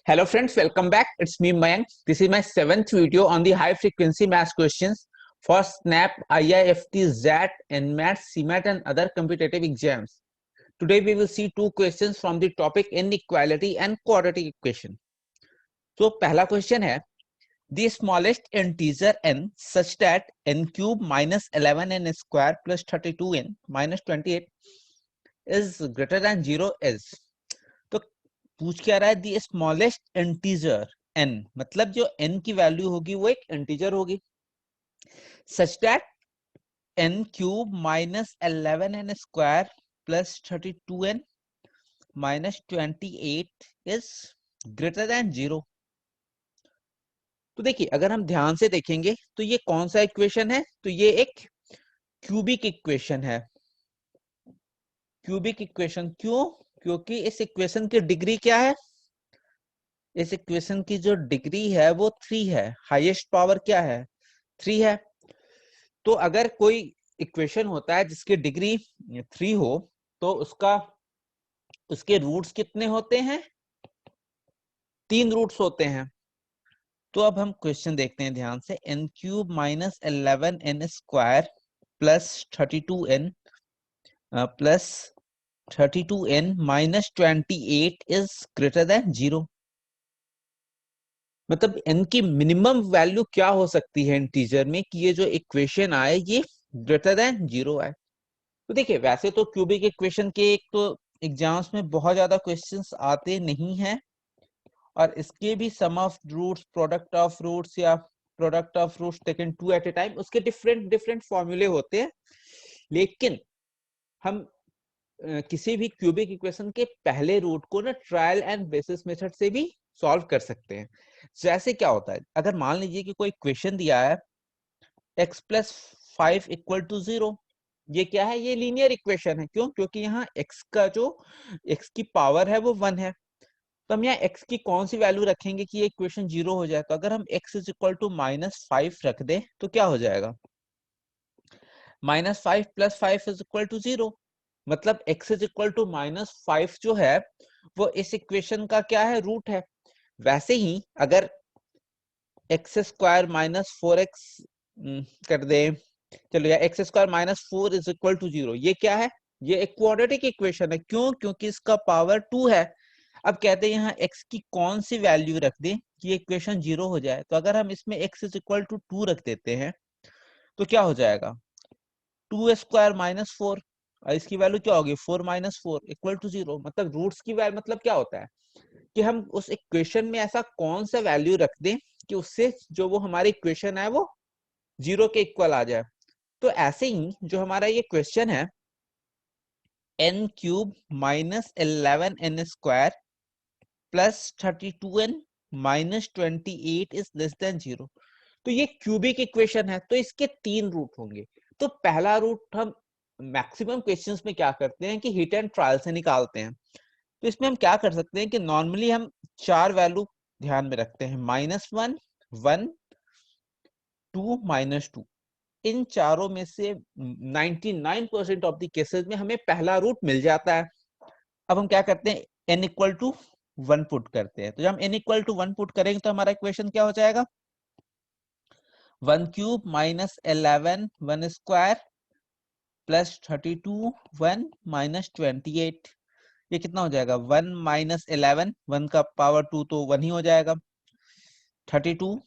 Hello friends, welcome back. It's me Mayank. This is my 7th video on the high frequency math questions for SNAP, IIFT, ZAT, NMAT, CMAT and other competitive exams. Today we will see two questions from the topic inequality and quadratic equation. So पहला question है the smallest integer n such that n cube minus 11n square plus 32n minus 28 is greater than 0 is. तो पूछ क्या रहा है the smallest integer n, मतलब जो n की वैल्यू होगी वो एक इंटीजर होगी such that n cube minus 11n square plus 32n minus 28 is greater than 0। तो देखिए अगर हम ध्यान से देखेंगे तो ये कौन सा इक्वेशन है, तो ये एक क्यूबिक इक्वेशन है। क्यूबिक इक्वेशन क्यों? क्योंकि इस इक्वेशन की डिग्री क्या है, इस इक्वेशन की जो डिग्री है वो 3 है, हाईएस्ट पावर क्या है 3 है। तो अगर कोई इक्वेशन होता है जिसकी डिग्री 3 हो तो उसके रूट्स कितने होते हैं, 3 रूट्स होते हैं। तो अब हम क्वेश्चन देखते हैं ध्यान से, n cube minus 11n square plus 32n plus 32n minus 28 is greater than 0। मतलब n की मिनिमम वैल्यू क्या हो सकती है इंटीजर में कि ये जो इक्वेशन आए ये ग्रेटर देन 0 आए। तो देखिए वैसे तो क्यूबिक इक्वेशन के एक तो एग्जाम्स में बहुत ज्यादा क्वेश्चंस आते नहीं हैं, और इसके भी sum of roots, product of roots या product of roots taken two at a time, उसके डिफरेंट डिफरेंट फॉर्मूले होते हैं। लेकिन हम किसी भी क्यूबिक इक्वेशन के पहले रूट को ना ट्रायल एंड बेसिस मेथड से भी सॉल्व कर सकते हैं। जैसे क्या होता है, अगर मान लीजिए कि कोई इक्वेशन दिया है x प्लस 5 इक्वल टू 0, ये क्या है, ये लीनियर इक्वेशन है। क्यों? क्योंकि यहाँ x का जो x की पावर है वो 1 है। तो हम यहाँ x की कौन सी वैल्यू रखेंगे कि ये इक्वेशन 0 हो जाए। तो अगर हम x इज इक्वल टू -5 रख दें तो क्या हो जाएगा, -5 प्लस 5 इज इक्वल टू 0। मतलब x इज इक्वल टू -5 जो है वो इस इक्वेशन का क्या है, रूट है। वैसे ही अगर एक्स स्क्वायर माइनस 4x कर दे, चलो या x square minus 4 is equal to 0, ये क्या है, ये एक क्वाड्रेटिक इक्वेशन है। क्यों? क्योंकि इसका पावर 2 है। अब कहते हैं यहाँ x की कौन सी वैल्यू रख दें कि इक्वेशन 0 हो जाए। तो अगर हम इसमें x इज इक्वल टू 2 रख देते हैं तो क्या हो जाएगा, 2 स्क्वायर माइनस 4, और इसकी वैल्यू क्या होगी 4 माइनस 4 इक्वल टू 0। मतलब रूट्स की वैल्यू मतलब क्या होता है कि हम उस इक्वेशन में ऐसा कौन सा वैल्यू रख दें कि उससे जो वो हमारी इक्वेशन है वो 0 के इक्वल आ जाए। तो ऐसे ही जो हमारा ये क्वेश्चन है n cube minus 11n square plus 32n minus 28 is less than 0, तो ये क्यूबिक इक्वेशन है। तो इसके 3 रूट होंगे। तो पहला रूट हम मैक्सिमम क्वेश्चंस में क्या करते हैं कि हिट एंड ट्रायल से निकालते हैं। तो इसमें हम क्या कर सकते हैं कि नॉर्मली हम 4 वैल्यू ध्यान में रखते हैं, -1, 1, 2, -2। इन चारों में से 99% ऑफ द केसेस में हमें पहला रूट मिल जाता है। अब हम क्या करते हैं, n इक्वल टू 1 पुट करते हैं। तो जब हम n इक्वल टू 1 पुट करेंगे तो हमारा इक्वेशन क्या हो जाएगा, 1 cube minus 11 1 square plus 32 1 minus 28, ये कितना हो जाएगा 1 माइनस 11, 1 का पावर 2 तो 1 ही हो जाएगा, 32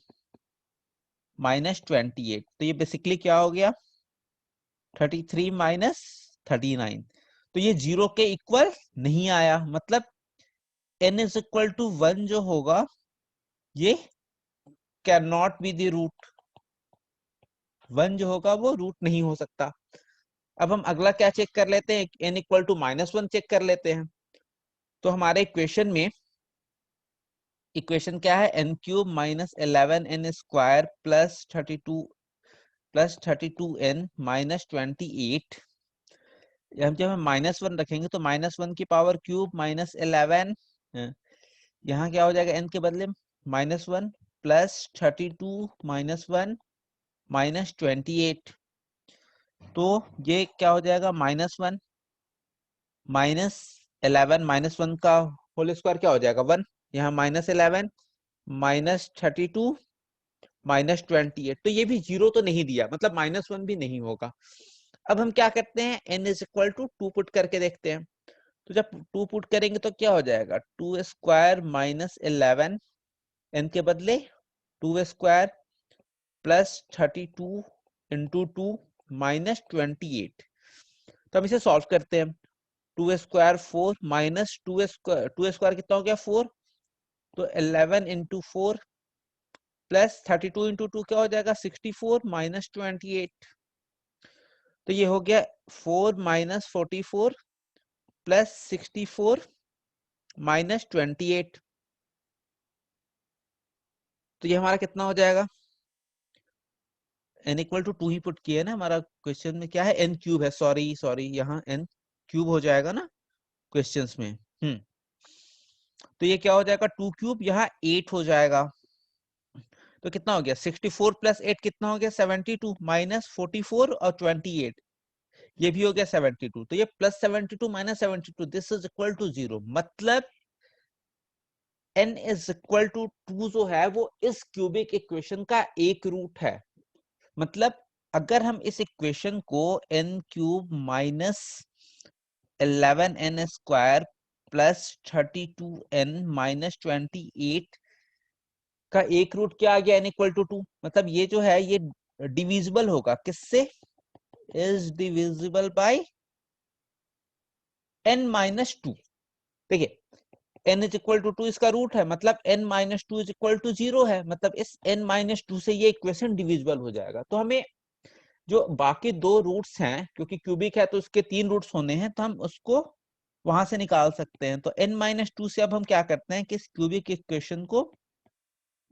माइनस 28, तो ये बेसिकली क्या हो गया 33 माइनस 39। तो ये 0 के इक्वल नहीं आया। मतलब n इज इक्वल टू 1 जो होगा ये can not be the root, 1 जो होगा वो रूट नहीं हो सकता। अब हम अगला क्या चेक कर लेते हैं, n इक्वल टू -1 चेक कर लेते हैं। तो हमारे इक्वेशन में इक्वेशन क्या है, n cube minus 11n square plus 32n minus 28। जब हम -1 रखेंगे तो -1 की पावर क्यूब माइनस 11, यहाँ क्या हो जाएगा n के बदले -1 प्लस 32 -1 माइनस 28। तो ये क्या हो जाएगा -1 -11 -1 का होल स्क्वायर क्या हो जाएगा 1। यहाँ -11 -32 -28, तो ये भी 0 तो नहीं दिया, मतलब -1 भी नहीं होगा। अब हम क्या करते हैं, n is equal to 2 put करके देखते हैं। तो जब 2 पुट करेंगे तो क्या हो जाएगा, 2 स्क्वायर -11 n के बदले 2 स्क्वायर प्लस 32 इंटू 2 -28। तो हम इसे सॉल्व करते हैं। 2 स्क्वायर 4 माइनस 2 स्क्वायर कितना हो गया 4, तो 11 इंटू 4 प्लस 32 इंटू 2 क्या हो जाएगा 64 -28। तो ये हो गया 4 -44 प्लस 64 -28। तो ये हमारा कितना हो जाएगा, n इक्वल टू 2 ही पुट किया है ना, हमारा क्वेश्चन में क्या है n क्यूब है, सॉरी यहाँ n क्यूब हो जाएगा ना क्वेश्चंस में। तो ये क्या हो जाएगा 2 क्यूब, यहाँ 8 हो जाएगा। तो कितना हो गया 64 प्लस 8 कितना हो गया 72 माइनस 44 और 28, ये भी हो गया 72। तो ये plus 72 minus 72, this is equal to 0। मतलब n इज इक्वल टू 2 जो है वो इस क्यूबिक इक्वेशन का एक रूट है। मतलब अगर हम इस इक्वेशन को n cube minus 11n square plus 32n minus 28 का एक रूट क्या आ गया n इक्वल टू 2, मतलब ये जो है ये डिविजिबल होगा किससे, is divisible by n minus 2। देखिए n इज इक्वल टू 2 इसका रूट है, मतलब n minus 2 is equal to 0 है, मतलब इस n माइनस 2 से ये इक्वेशन डिविजिबल हो जाएगा। तो हमें जो बाकी दो रूट्स हैं, क्योंकि क्यूबिक है तो उसके 3 रूट्स होने हैं, तो हम उसको वहां से निकाल सकते हैं। तो n माइनस 2 से अब हम क्या करते हैं कि इस क्यूबिक इक्वेशन को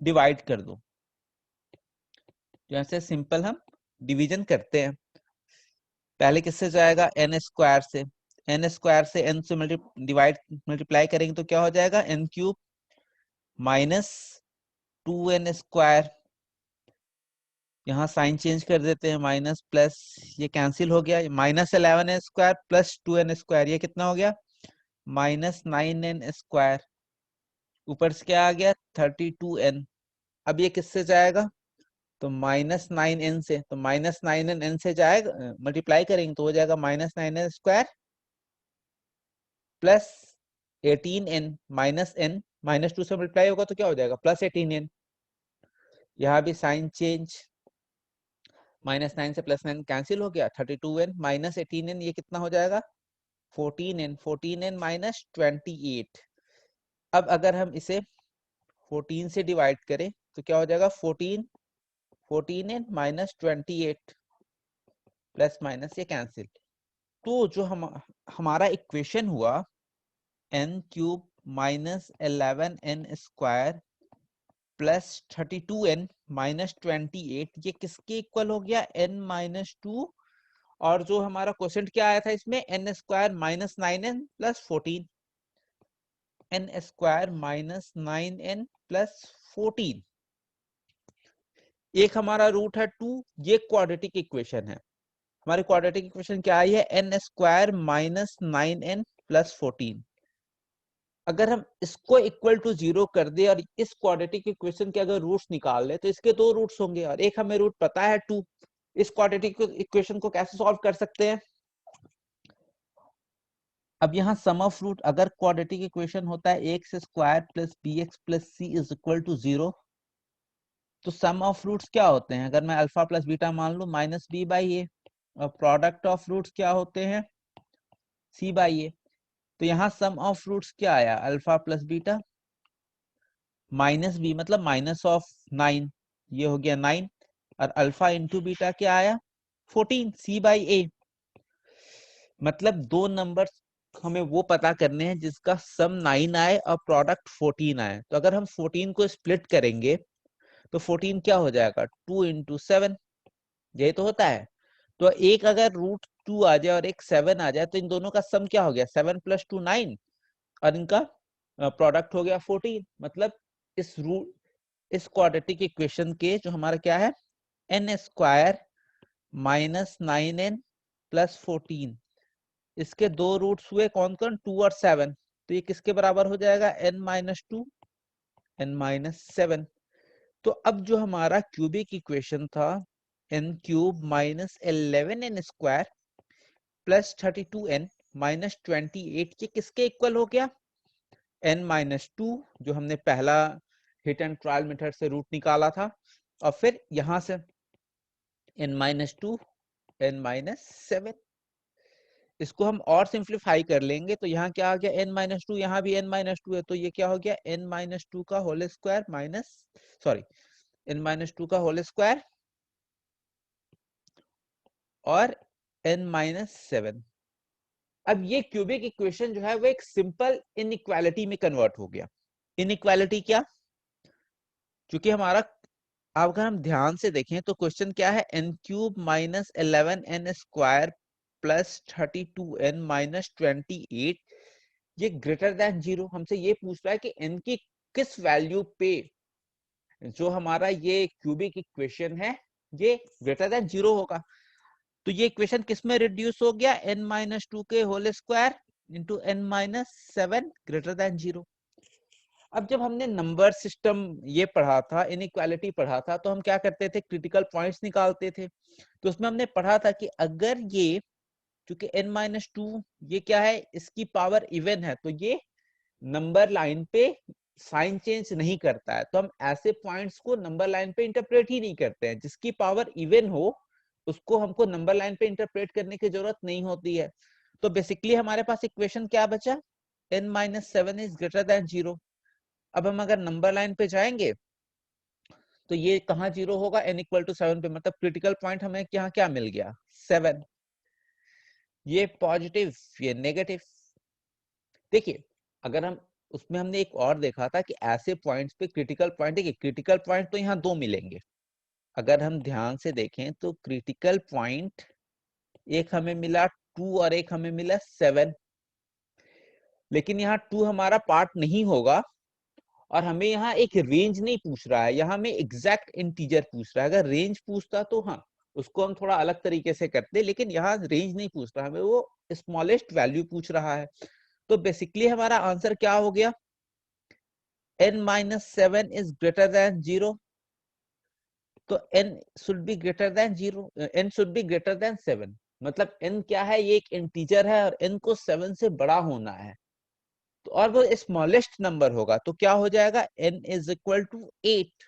डिवाइड कर दो। जैसे सिंपल हम डिवीजन करते हैं, पहले किससे जाएगा n स्क्वायर से, n स्क्वायर से n से मल्टीप्लाई करेंगे तो क्या हो जाएगा n cube minus 2n square, यहाँ साइन चेंज कर देते हैं, माइनस प्लस ये कैंसिल हो गया, minus 11n square plus 2n square, ये कितना हो गया माइनस 9n स्क्वायर, ऊपर से क्या आ गया 32n। अब ये किससे जाएगा, तो -9n से, तो -9n n से जाएगा, मल्टीप्लाई करेंगे तो हो जाएगा -9n square plus 18n minus n, -2 से मल्टीप्लाई होगा तो क्या हो जाएगा प्लस 18n। यहाँ भी साइन चेंज, -9 से +9 कैंसिल हो गया, 32n माइनस 18n, ये कितना हो जाएगा 14n माइनस 28। अब अगर हम इसे 14 से डिवाइड करें तो क्या हो जाएगा 14n माइनस 28 प्लस माइनस ये कैंसिल। तो जो हमारा इक्वेशन हुआ n cube minus 11n square plus 32n minus 28, ये किसके इक्वल हो गया n माइनस 2, और जो हमारा क्वेश्चन क्या आया था इसमें n square minus 9n plus 14, n square minus 9n plus 14। एक हमारा रूट है 2, ये क्वाड्रेटिक इक्वेशन है। हमारी क्वाड्रेटिक इक्वेशन क्या आई है n square minus 9n plus 14। अगर हम इसको इक्वल टू 0 कर दे और इस क्वाड्रेटिक इक्वेशन के अगर रूट्स निकाल ले तो इसके दो रूट्स होंगे, और एक हमें रूट पता है 2। इस क्वाड्रेटिक इक्वेशन को कैसे सॉल्व कर सकते हैं, अब यहाँ सम ऑफ रूट, अगर क्वाड्रेटिक इक्वेशन होता है x square plus b x plus c is equal to 0, तो सम ऑफ रूट्स क्या होते हैं, अगर मैं अल्फा प्लस बीटा मान लू माइनस बी बाई ए, और प्रोडक्ट ऑफ रूट्स क्या होते हैं सी बाई ए। तो यहाँ सम ऑफ रूट्स क्या आया alpha plus beta minus b, मतलब माइनस ऑफ 9, ये हो गया 9, और अल्फा इंटू बीटा क्या आया 14 सी बाई ए। मतलब दो नंबर हमें वो पता करने हैं जिसका सम 9 आए और प्रोडक्ट 14 आए। तो अगर हम 14 को स्प्लिट करेंगे तो 14 क्या हो जाएगा 2 इंटू 7, यही तो होता है। तो एक अगर रूट 2 आ जाए और एक 7 आ जाए तो इन दोनों का सम क्या हो गया 7 प्लस 2 9, और इनका प्रोडक्ट हो गया 14। मतलब इस क्वाड्रेटिक इक्वेशन के जो हमारा क्या है n square minus 9n plus 14, इसके दो रूट्स हुए कौन कौन 2 और 7, तो ये किसके बराबर हो जाएगा n माइनस 2 n-7। तो अब जो हमारा क्यूबिक इक्वेशन था n³ minus 11n square plus 32n minus 28, ये किसके इक्वल हो गया? n-2, जो हमने पहला हिट एंड ट्रायल मेथड से रूट निकाला था, और फिर यहां से n-2 n-7। इसको हम और सिंप्लीफाई कर लेंगे तो यहाँ क्या आ गया n-2, यहाँ भी n-2 है, तो ये क्या हो गया n-2 का whole square minus, sorry, n-2 का होल स्क्वायर और n-7। अब ये क्यूबिक इक्वेशन जो है वो एक सिंपल इनइक्वालिटी में कन्वर्ट हो गया। इनइक्वालिटी क्या? क्योंकि हमारा, अब अगर हम ध्यान से देखें तो क्वेश्चन क्या है, n³ minus 11n square plus 32n minus 28, ये ग्रेटर देन 0। हमसे ये पूछ रहा है कि n की किस वैल्यू पे जो हमारा ये क्यूबिक इक्वेशन है ये ग्रेटर देन 0 होगा। तो ये इक्वेशन किस में रिड्यूस हो गया, n-2 के whole square into n-7 greater than 0। अब जब हमने नंबर सिस्टम ये पढ़ा था, इनइक्वालिटी पढ़ा था, तो हम क्या करते थे, क्रिटिकल पॉइंट्स निकालते थे। तो उसमें हमने पढ़ा था कि अगर ये, क्योंकि n-2 ये क्या है, इसकी पावर इवन है, तो ये नंबर लाइन पे साइन चेंज नहीं करता है। तो हम ऐसे पॉइंट्स को नंबर लाइन पे इंटरप्रेट ही नहीं करते हैं। जिसकी पावर इवन हो उसको हमको नंबर लाइन पे इंटरप्रेट करने की जरूरत नहीं होती है। तो बेसिकली हमारे पास इक्वेशन क्या बचा, n-7 इज ग्रेटर देन 0। अब हम अगर नंबर लाइन पे जाएंगे तो ये कहाँ 0 होगा, n=7 पे, मतलब क्रिटिकल पॉइंट हमें यहाँ क्या मिल गया, 7। ये पॉजिटिव, ये नेगेटिव। देखिए अगर हम, उसमें हमने एक और देखा था कि ऐसे पॉइंट्स पे क्रिटिकल पॉइंट, देखिए क्रिटिकल पॉइंट तो यहाँ 2 मिलेंगे। अगर हम ध्यान से देखें तो क्रिटिकल पॉइंट एक हमें मिला 2 और एक हमें मिला 7, लेकिन यहाँ 2 हमारा पार्ट नहीं होगा और हमें यहाँ एक रेंज नहीं पूछ रहा है, यहाँ हमें एग्जैक्ट इंटीजर पूछ रहा है। अगर रेंज पूछता तो हाँ, उसको हम थोड़ा अलग तरीके से करते, लेकिन यहाँ रेंज नहीं पूछ रहा, हमें वो स्मॉलेस्ट वैल्यू पूछ रहा है। तो बेसिकली हमारा आंसर क्या हो गया, n-7 is greater than 0। तो n should be greater than 0, n should be greater than 7। मतलब n क्या है, ये एक इंटीजर है और n को 7 से बड़ा होना है, तो और वो स्मॉलेस्ट नंबर होगा, तो क्या हो जाएगा, n is equal to 8।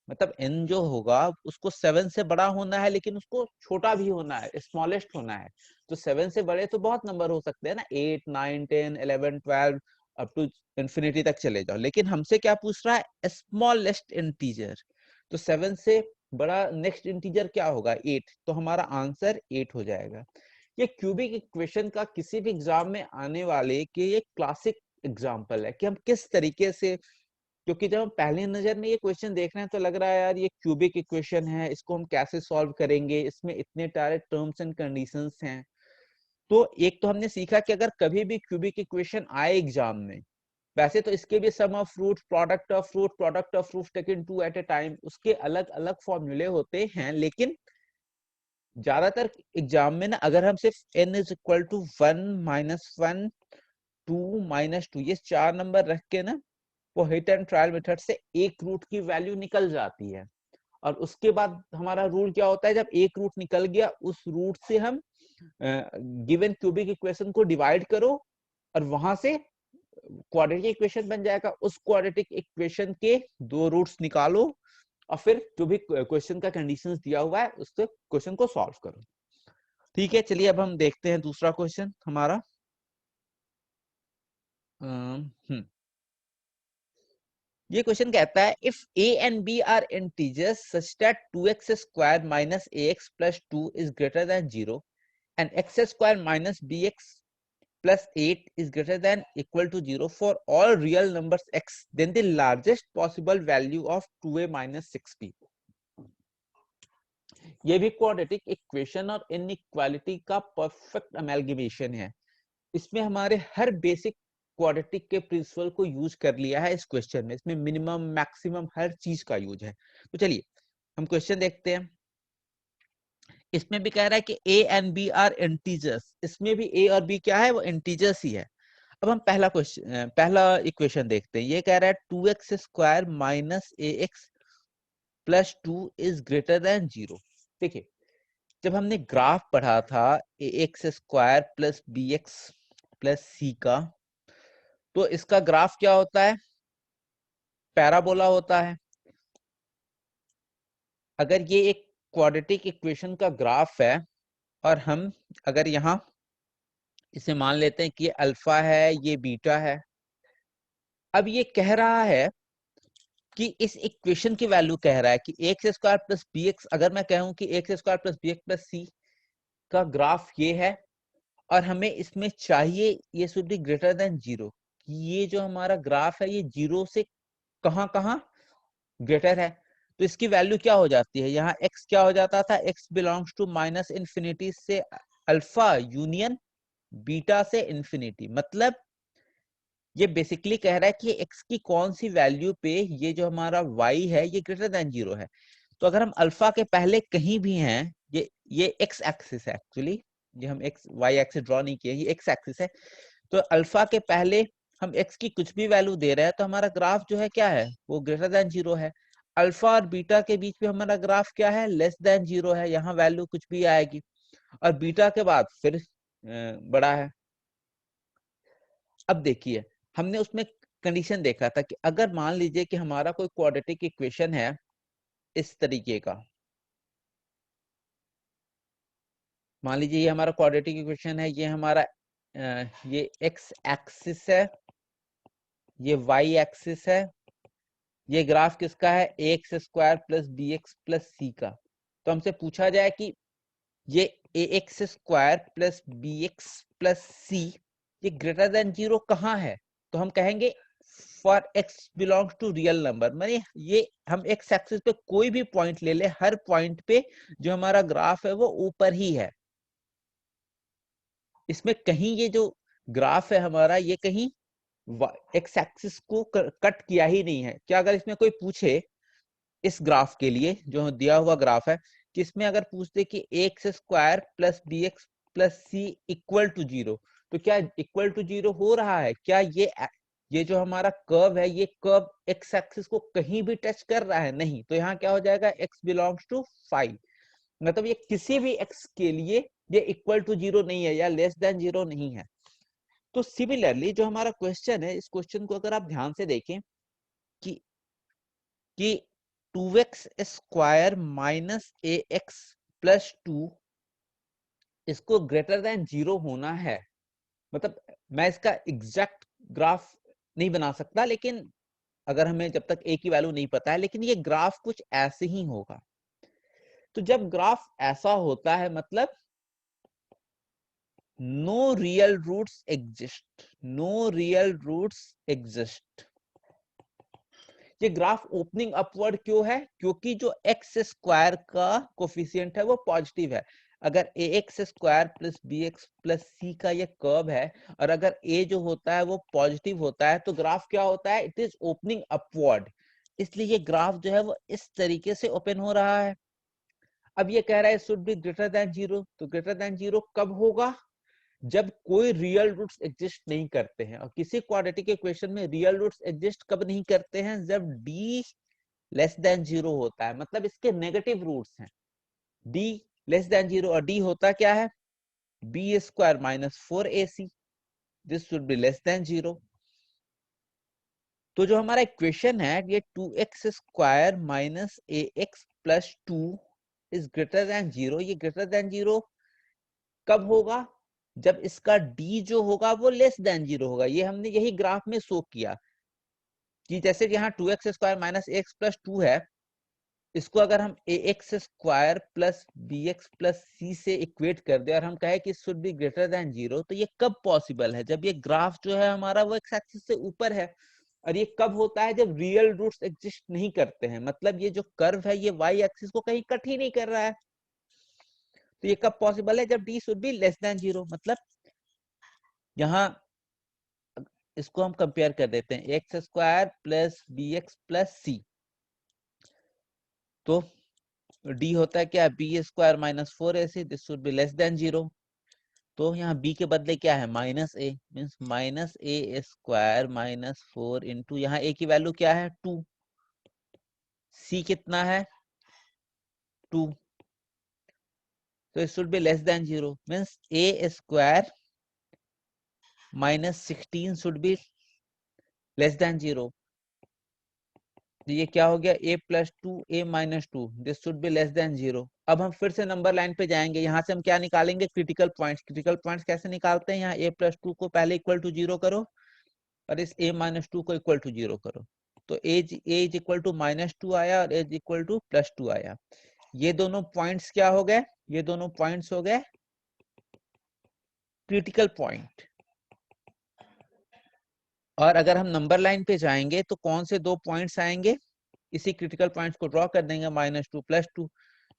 मतलब n जो होगा उसको 7 से बड़ा होना है, लेकिन उसको छोटा भी होना है, स्मॉलेस्ट होना है। तो 7 से बड़े तो बहुत नंबर हो सकते हैं ना, 8, 9, 10, 11, 12 अप टू इंफिनिटी तक चले जाओ, लेकिन हमसे क्या पूछ रहा है, स्मॉलेस्ट इंटीजर। तो 7 से बड़ा नेक्स्ट इंटीजर क्या होगा, 8। तो हमारा आंसर 8 हो जाएगा। ये क्यूबिक इक्वेशन का किसी भी एग्जाम में आने वाले के ये क्लासिक एग्जाम्पल है कि हम किस तरीके से, क्योंकि जब हम पहली नजर में ये क्वेश्चन देख रहे हैं तो लग रहा है यार ये क्यूबिक इक्वेशन है, इसको हम कैसे सॉल्व करेंगे, इसमें इतने सारे टर्म्स एंड कंडीशंस हैं। तो एक तो हमने सीखा कि अगर कभी भी क्यूबिक इक्वेशन आए एग्जाम में, वैसे तो इसके भी sum of root, product of root, product of root taken 2 at a time, उसके अलग अलग फॉर्मूले होते हैं, लेकिन ज्यादातर एग्जाम में ना अगर हम सिर्फ n इज इक्वल टू 1 -1 2 -2 ये 4 नंबर रख के ना, वो हिट एंड ट्रायल मेथड से एक रूट की वैल्यू निकल जाती है। और उसके बाद हमारा रूल क्या होता है, जब एक रूट निकल गया उस रूट से हम गिवन क्यूबिक इक्वेशन को डिवाइड करो और वहां से क्वाड्रेटिक इक्वेशन बन जाएगा। उस क्वाड्रेटिक इक्वेशन के 2 रूट्स निकालो और फिर जो भी क्वेश्चन का कंडीशंस दिया हुआ है उससे क्वेश्चन को सॉल्व करो। ठीक है, चलिए अब हम देखते हैं दूसरा क्वेश्चन हमारा। ये क्वेश्चन कहता है if a and b are integers such that 2x square minus ax plus 2 is greater than 0 and x square minus bx plus 8 is greater than equal to 0 for all real numbers x, then the largest possible value of 2a minus 6b। ये भी quadratic equation और inequality का perfect अमेलगेमेशन है। इसमें हमारे हर basic quadratic के principal को use कर लिया है इस क्वेश्चन में। इसमें मिनिमम, मैक्सिमम हर चीज का यूज है। तो चलिए हम क्वेश्चन देखते हैं। इसमें भी कह रहा है कि a and b are integers, इसमें भी a और b क्या है, वो इंटीजर्स ही है। अब हम पहला क्वेश्चन, पहला इक्वेशन देखते हैं। ये कह रहा है 2x² minus ax plus 2 is greater than 0। देखिए, जब हमने ग्राफ पढ़ा था ax² plus bx plus c का, तो इसका ग्राफ क्या होता है? पैराबोला होता है। अगर ये एक क्वाड्रेटिक इक्वेशन का ग्राफ है और हम अगर यहाँ इसे मान लेते हैं कि ये अल्फा है, ये बीटा है। अब ये कह रहा है कि इस इक्वेशन की वैल्यू कह रहा है कि ax² प्लस bx, अगर मैं कहूं कि ax² plus bx plus c का ग्राफ ये है और हमें इसमें चाहिए ये शुड बी ग्रेटर देन 0, ये जो हमारा ग्राफ है ये 0 से कहां कहां ग्रेटर है। तो इसकी वैल्यू क्या हो जाती है? यहाँ x क्या हो जाता था? x belongs to minus infinity से अल्फा यूनियन बीटा से इंफिनिटी। मतलब ये बेसिकली कह रहा है कि x की कौन सी वैल्यू पे ये जो हमारा y है ये ग्रेटर देन 0 है। तो अगर हम अल्फा के पहले कहीं भी हैं, ये x एक्सिस है एक्चुअली, ये हम x y एक्सिस ड्रॉ नहीं किया, ये x एक्सिस है। तो अल्फा के पहले हम x की कुछ भी वैल्यू दे रहे हैं तो हमारा ग्राफ जो है क्या है? वो ग्रेटर देन 0 है। अल्फा और बीटा के बीच में हमारा ग्राफ क्या है? लेस देन 0 है। यहाँ वैल्यू कुछ भी आएगी और बीटा के बाद फिर बड़ा है। अब देखिए, हमने उसमें कंडीशन देखा था कि अगर मान लीजिए कि हमारा कोई क्वाड्रेटिक इक्वेशन है इस तरीके का, मान लीजिए ये हमारा क्वाड्रेटिक इक्वेशन है, ये हमारा ये x एक्सिस है, ये y एक्सिस है, ये ग्राफ किसका है? ax² plus bx plus c का। तो हमसे पूछा जाए कि ये ax² plus bx plus c ये ग्रेटर देन 0 कहाँ है? तो हम कहेंगे for x belongs to real number, माने ये हम x एक्सिस पे कोई भी पॉइंट ले ले, हर पॉइंट पे जो हमारा ग्राफ है वो ऊपर ही है। इसमें कहीं ये जो ग्राफ है हमारा ये कहीं एक्स एक्सिस को कट किया ही नहीं है। क्या अगर इसमें कोई पूछे इस ग्राफ के लिए जो दिया हुआ ग्राफ है कि इसमें अगर पूछते कि ax² plus bx plus c equal to 0, तो क्या इक्वल टू 0 हो रहा है? क्या ये जो हमारा कर्व है ये कर्व एक्स एक्सिस को कहीं भी टच कर रहा है? नहीं। तो यहाँ क्या हो जाएगा? x बिलोंग्स टू 5, मतलब ये किसी भी x के लिए ये इक्वल टू 0 नहीं है या लेस देन 0 नहीं है। तो सिमिलरली जो हमारा क्वेश्चन है, इस क्वेश्चन को अगर आप ध्यान से देखें कि कि 2x² माइनस ax प्लस 2 इसको ग्रेटर देन 0 होना है। मतलब मैं इसका एग्जैक्ट ग्राफ नहीं बना सकता, लेकिन अगर हमें जब तक a की वैल्यू नहीं पता है, लेकिन ये ग्राफ कुछ ऐसे ही होगा। तो जब ग्राफ ऐसा होता है मतलब no real roots exist, no real roots exist. ये ग्राफ ओपनिंग अपवर्ड क्यों है? क्योंकि जो x² का कोफिशिएंट है वो पॉजिटिव है। अगर ax² plus bx plus c का ये कर्व है और अगर a जो होता है वो पॉजिटिव होता है तो ग्राफ क्या होता है? It is opening upward. इसलिए ये ग्राफ जो है वो इस तरीके से ओपन हो रहा है। अब ये कह रहा है शुड बी ग्रेटर देन 0, तो ग्रेटर देन 0 कब होगा? जब कोई रियल रूट्स एग्जिस्ट नहीं करते हैं। और किसी क्वाड्रेटिक इक्वेशन में रियल रूट्स एग्जिस्ट कब नहीं करते हैं? जब d लेस देन 0 होता है, मतलब इसके नेगेटिव रूट्स हैं। d लेस देन 0 और d होता क्या है? b² minus 4ac, this should be less than 0। तो जो हमारा इक्वेशन है ये 2x² minus ax plus 2 is greater than 0, ये ग्रेटर देन 0 कब होगा? जब इसका d जो होगा वो लेस देन 0 होगा। ये हमने यही ग्राफ में शो किया कि जैसे कि यहाँ 2x² माइनस ax प्लस 2 है, इसको अगर हम ax² plus bx plus c से इक्वेट कर दे और हम कहे कि शुड बी ग्रेटर देन 0, तो ये कब पॉसिबल है? जब ये ग्राफ जो है हमारा वो एक्स एक्सिस से ऊपर है। और ये कब होता है? जब रियल रूट्स एग्जिस्ट नहीं करते हैं, मतलब ये जो कर्व है ये y एक्सिस को कहीं कट ही नहीं कर रहा है। तो ये कब पॉसिबल है? जब d should be less than 0। मतलब यहाँ इसको हम कंपेयर कर देते हैं x² plus bx plus c, तो d होता है क्या? b² minus 4ac, this should be less than 0। तो यहाँ b के बदले क्या है माइनस ए, मीन्स माइनस ए स्क्वायर माइनस 4 इंटू यहाँ a की वैल्यू क्या है 2, c कितना है 2, तो it should be less than 0, means A square minus 16 should be less than 0। तो ये क्या हो गया a plus 2 a minus 2, this should be less than 0। अब हम फिर से नंबर लाइन पे जाएंगे, यहाँ से हम क्या निकालेंगे क्रिटिकल पॉइंट्स। क्रिटिकल पॉइंट्स कैसे निकालते हैं, यहाँ a प्लस 2 को पहले इक्वल टू 0 करो और इस a माइनस 2 को इक्वल टू 0 करो, तो a is equal to minus 2 आया और a is equal to plus 2 आया। ये दोनों पॉइंट्स क्या हो गए, ये दोनों पॉइंट्स हो गए क्रिटिकल पॉइंट। और अगर हम नंबर लाइन पे जाएंगे तो कौन से दो पॉइंट्स आएंगे, इसी क्रिटिकल पॉइंट्स को ड्रॉ कर देंगे, माइनस 2 प्लस 2,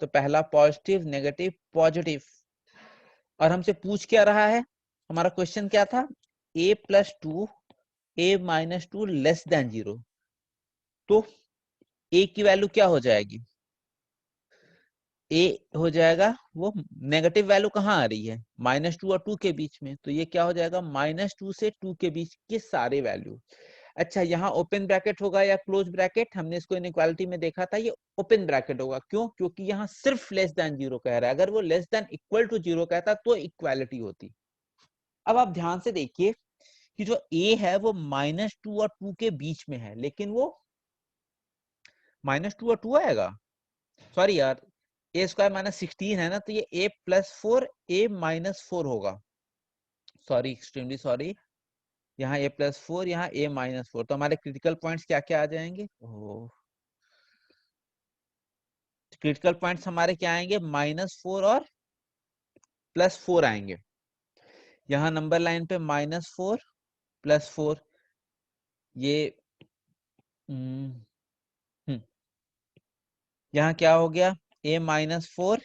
तो पहला पॉजिटिव नेगेटिव पॉजिटिव। और हमसे पूछ क्या रहा है, हमारा क्वेश्चन क्या था, a plus 2 a minus 2 less than 0, तो a की वैल्यू क्या हो जाएगी, a हो जाएगा वो नेगेटिव वैल्यू कहाँ आ रही है माइनस 2 और 2 के बीच में, तो ये क्या हो जाएगा माइनस 2 से 2 के बीच के सारे वैल्यू। अच्छा, यहाँ ओपन ब्रैकेट होगा या क्लोज ब्रैकेट, हमने इसको इनइक्वालिटी में देखा था, ये ओपन ब्रैकेट होगा, क्यों, क्योंकि यहाँ सिर्फ लेस देन 0 कह रहा है, अगर वो लेस देन इक्वल टू 0 कहता तो इक्वालिटी होती। अब आप ध्यान से देखिए कि जो a है वो माइनस 2 और 2 के बीच में है, लेकिन वो माइनस 2 और 2 आएगा, सॉरी यार, a स्क्वायर माइनस 16 है ना, तो ये a प्लस 4 a माइनस 4 होगा, सॉरी एक्सट्रीमली सॉरी, यहाँ a प्लस 4 यहाँ a माइनस 4, तो हमारे क्रिटिकल पॉइंट्स क्या क्या आ जाएंगे, क्रिटिकल पॉइंट्स हमारे क्या आएंगे -4 और +4 आएंगे। यहाँ नंबर लाइन पे -4 +4, ये यहाँ क्या हो गया a -4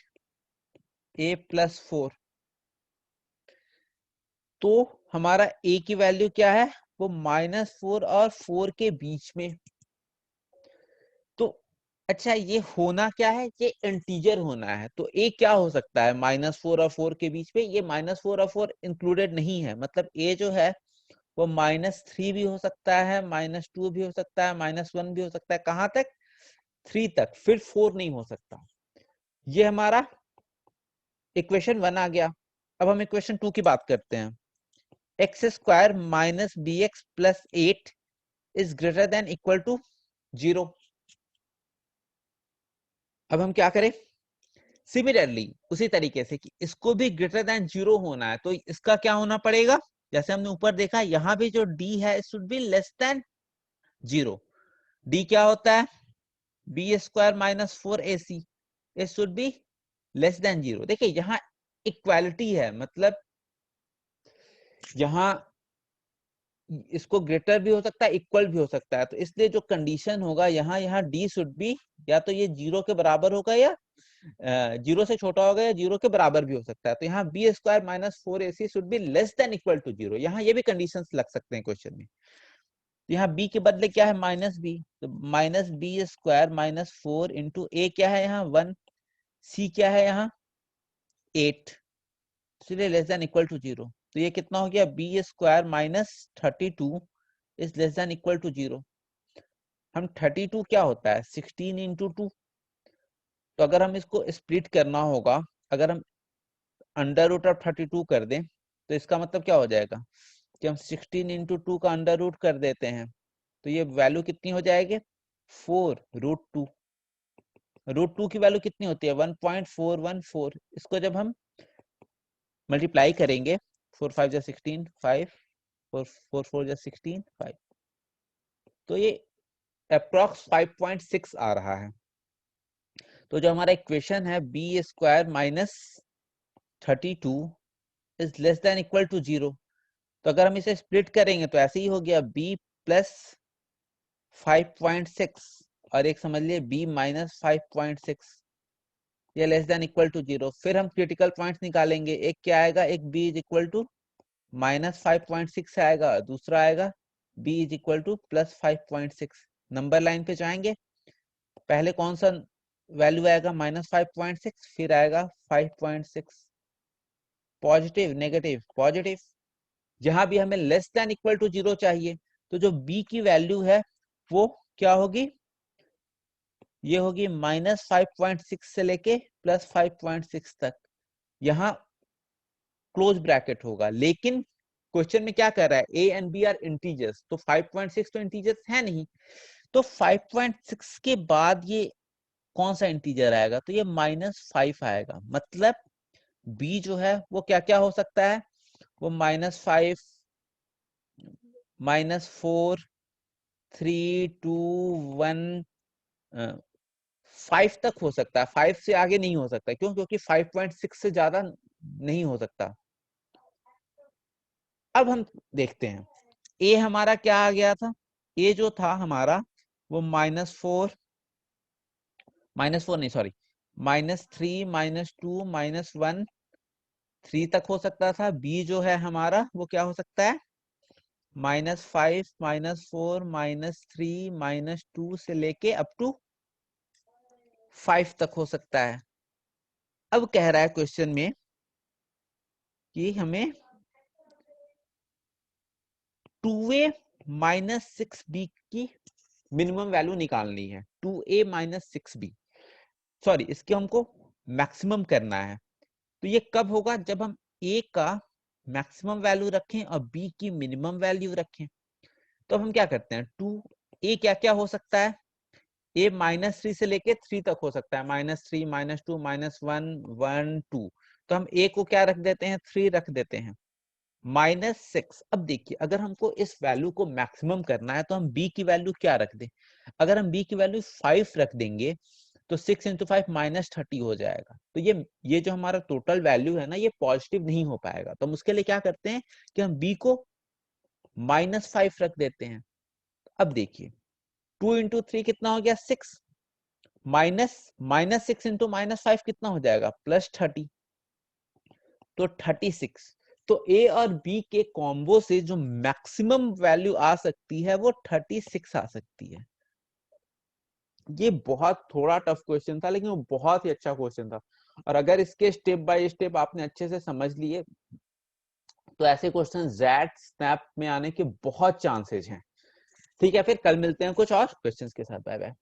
a +4, तो हमारा a की वैल्यू क्या है, वो -4 और 4 के बीच में। तो अच्छा, ये होना क्या है, ये इंटीजर होना है, तो a क्या हो सकता है -4 और 4 के बीच में, ये -4 और 4 इंक्लूडेड नहीं है, मतलब a जो है वो -3 भी हो सकता है, -2 भी हो सकता है, -1 भी हो सकता है, कहां तक 3 तक, फिर 4 नहीं हो सकता। ये हमारा इक्वेशन 1 आ गया। अब हम इक्वेशन 2 की बात करते हैं, x square minus b x plus 8 is greater than equal to 0। अब हम क्या करें, सिमिलरली उसी तरीके से कि इसको भी ग्रेटर देन 0 होना है, तो इसका क्या होना पड़ेगा, जैसे हमने ऊपर देखा यहाँ भी जो d है it should be less than 0। d क्या होता है b square minus 4ac, it should be less than 0। देखिए यहाँ इक्वालिटी है, मतलब यहाँ इसको ग्रेटर भी हो सकता है इक्वल भी हो सकता है, तो इसलिए जो कंडीशन होगा यहाँ डी शुड बी या तो ये 0 के बराबर होगा या 0 से छोटा होगा या 0 के बराबर भी हो सकता है, तो यहाँ b square minus 4ac should be less than equal to 0। यहाँ ये भी कंडीशंस लग सकते हैं क्वेश्चन में। तो यहाँ b के बदले क्या है -b, तो minus B square minus 4 into A क्या है यहाँ 1, c क्या है यहाँ 8, इसलिए लेस देन इक्वल टू 0। तो ये कितना हो गया b square minus 32 is less than equal to 0। हम 32 क्या होता है 16 इंटू 2, तो अगर हम इसको स्प्लिट करना होगा, अगर हम अंडर रूट ऑफ 32 कर दें तो इसका मतलब क्या हो जाएगा कि हम 16 इंटू 2 का अंडर रूट कर देते हैं, तो ये वैल्यू कितनी हो जाएगी 4√2। रूट 2 की वैल्यू कितनी होती है 1.414। इसको जब हम मल्टीप्लाई करेंगे 4 5 जा 16 5 4 4 4 जा 16 5, तो ये अप्रॉक्स 5.6 आ रहा है। तो जो हमारा इक्वेशन है b square minus 32 is less than equal to 0, तो अगर हम इसे स्प्लिट करेंगे तो ऐसे ही हो गया b प्लस 5.6 और एक समझ लिए b माइनस 5.6, ये लेस देन इक्वल टू 0। फिर हम क्रिटिकल पॉइंट्स निकालेंगे, एक क्या आएगा, एक b इज इक्वल टू -5.6 आएगा, दूसरा आएगा b is equal to plus 5.6। Number line पे जाएंगे, पहले कौन सा वैल्यू आएगा -5.6, फिर आएगा 5.6, पॉजिटिव, नेगेटिव, पॉजिटिव। जहां भी हमें लेस देन इक्वल टू 0 चाहिए तो जो b की वैल्यू है वो क्या होगी, ये होगी -5.6 से लेके +5.6 तक। यहाँ क्लोज ब्रैकेट होगा, लेकिन क्वेश्चन में क्या कर रहा है, a and b are integers, तो 5.6 तो इंटीजर्स है नहीं, तो 5.6 के बाद ये कौन सा इंटीजर आएगा, तो ये -5 आएगा। मतलब b जो है वो क्या क्या हो सकता है, वो -5, -4, 3, 2, 1, 5 तक हो सकता है। 5 से आगे नहीं हो सकता, क्यों, क्योंकि 5.6 से ज्यादा नहीं हो सकता। अब हम देखते हैं a हमारा क्या आ गया था, a जो था हमारा वो -4 नहीं सॉरी -3, -2, -1, 3 तक हो सकता था। b जो है हमारा वो क्या हो सकता है, -5, -4, -3, -2 से लेके अप टू 5 तक हो सकता है। अब कह रहा है क्वेश्चन में कि हमें 2a माइनस 6b की मिनिमम वैल्यू निकालनी है। 2a माइनस 6b, सॉरी, इसके हमको मैक्सिमम करना है। तो ये कब होगा, जब हम a का मैक्सिमम वैल्यू रखें और b की मिनिमम वैल्यू रखें। तो अब हम क्या करते हैं, 2a क्या क्या हो सकता है, a -3 से लेके 3 तक हो सकता है, -3, -2, -1, 1, 2। तो हम a को क्या रख देते हैं, 3 रख देते हैं, -6। अब देखिए, अगर हमको इस वैल्यू को मैक्सिमम करना है तो हम b की वैल्यू क्या रख दें, अगर हम b की वैल्यू 5 रख देंगे तो 6 × 5 -30 हो जाएगा। तो ये जो हमारा टोटल वैल्यू है ना, ये पॉजिटिव नहीं हो पाएगा। तो हम उसके लिए क्या करते हैं कि हम b को -5 रख देते हैं। अब देखिए 2 × 3 कितना हो गया, 6, -6 × -5 कितना हो जाएगा, +30, तो 36। तो a और b के कॉम्बो से जो मैक्सिमम वैल्यू आ सकती है वो 36 आ सकती है। ये बहुत थोड़ा टफ क्वेश्चन था, लेकिन वो बहुत ही अच्छा क्वेश्चन था। और अगर इसके स्टेप बाय स्टेप आपने अच्छे से समझ लिए तो ऐसे क्वेश्चन जैट स्नैप में आने के बहुत चांसेस हैं। ठीक है, फिर कल मिलते हैं कुछ और क्वेश्चंस के साथ। Bye bye.